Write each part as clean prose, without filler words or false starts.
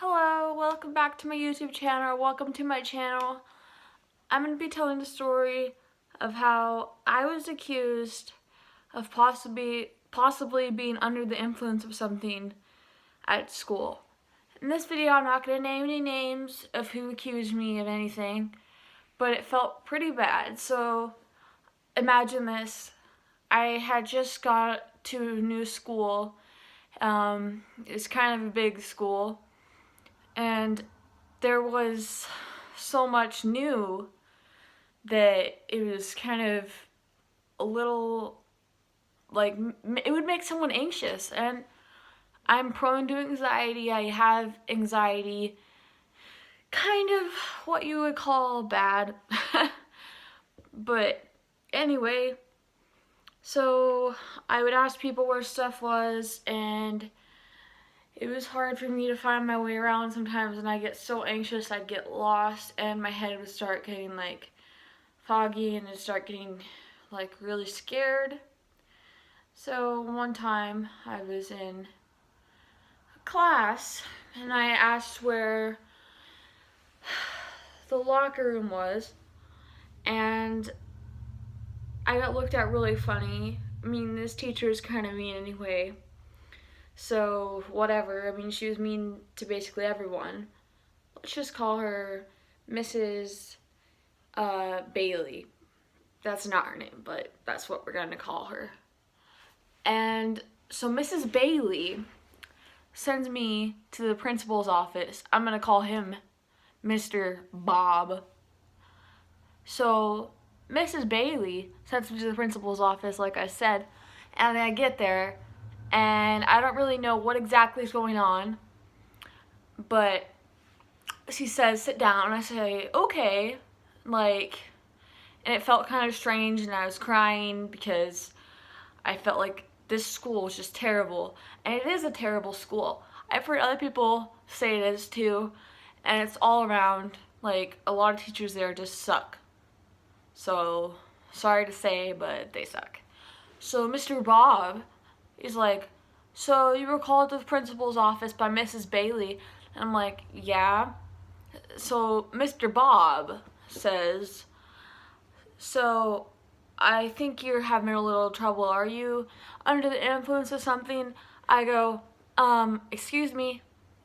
Hello, welcome back to my YouTube channel. Welcome to my channel. I'm going to be telling the story of how I was accused of possibly being under the influence of something at school. In this video, I'm not going to name any names of who accused me of anything, but it felt pretty bad. So imagine this. I had just got to a new school. It's kind of a big school. And there was so much new that it was kind of a little, like, it would make someone anxious. And I'm prone to anxiety. I have anxiety, kind of what you would call bad. But anyway, so I would ask people where stuff was, and it was hard for me to find my way around sometimes, and I get so anxious I'd get lost, and my head would start getting like foggy, and I'd start getting like really scared. So one time I was in a class, and I asked where the locker room was, and I got looked at really funny. I mean, this teacher is kind of mean anyway. So, whatever. I mean, she was mean to basically everyone. Let's just call her Mrs. Bailey. That's not her name, but that's what we're going to call her. And so Mrs. Bailey sends me to the principal's office. I'm going to call him Mr. Bob. So Mrs. Bailey sends me to the principal's office, like I said, and I get there, and I don't really know what exactly is going on, but she says, sit down, and I say, okay, like, and it felt kind of strange, and I was crying because I felt like this school was just terrible, and it is a terrible school. I've heard other people say it is too, and it's all around, like, a lot of teachers there just suck. So, sorry to say, but they suck. So Mr. Bob is like, so you were called to the principal's office by Mrs. Bailey. And I'm like, yeah. So Mr. Bob says, so I think you're having a little trouble. Are you under the influence of something? I go, excuse me?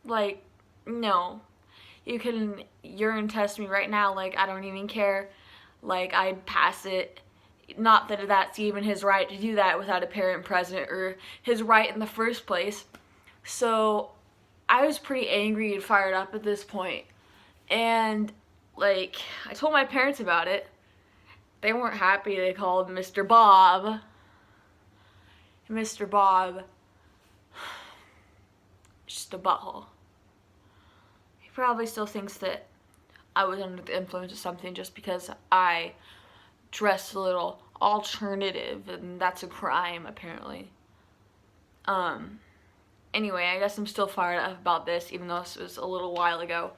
Like, no. You can urine test me right now. Like, I don't even care. Like, I'd pass it. Not that that's even his right to do that without a parent present, or his right in the first place. So I was pretty angry and fired up at this point. And, like, I told my parents about it. They weren't happy. They called Mr. Bob. And Mr. Bob, just a butthole. He probably still thinks that I was under the influence of something just because I dressed a little alternative, and that's a crime, apparently. Anyway, I guess I'm still fired up about this, even though this was a little while ago.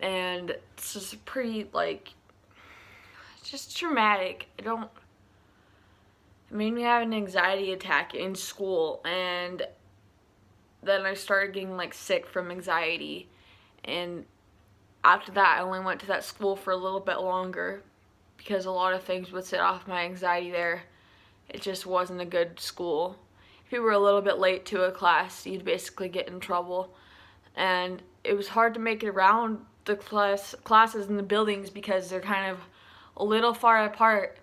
And it's just pretty, like, just traumatic. It made me have an anxiety attack in school, and then I started getting, like, sick from anxiety, and after that, I only went to that school for a little bit longer because a lot of things would set off my anxiety there. It just wasn't a good school. If you were a little bit late to a class, you'd basically get in trouble. And it was hard to make it around the classes in the buildings because they're kind of a little far apart.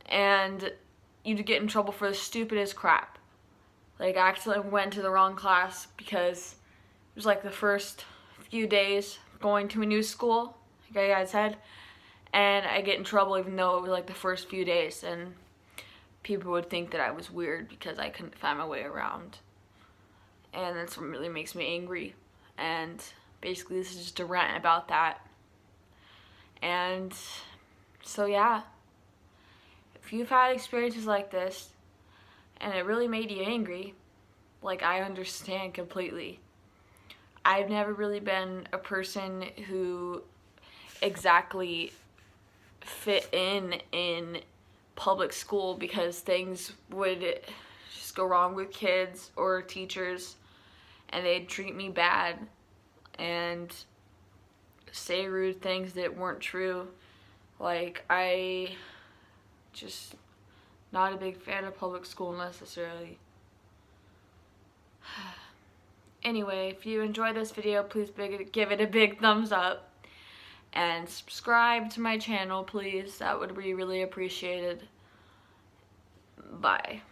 And you'd get in trouble for the stupidest crap. Like, I accidentally went to the wrong class because it was like the first few days going to a new school, like I said, and I get in trouble even though it was like the first few days, and people would think that I was weird because I couldn't find my way around, and that's what really makes me angry. And basically this is just a rant about that. And so yeah, if you've had experiences like this and it really made you angry, like, I understand completely. I've never really been a person who exactly fit in public school because things would just go wrong with kids or teachers, and they'd treat me bad. and say rude things that weren't true. Like, I just not a big fan of public school necessarily. Anyway, if you enjoyed this video, please give it a big thumbs up. And subscribe to my channel, please. That would be really appreciated. Bye.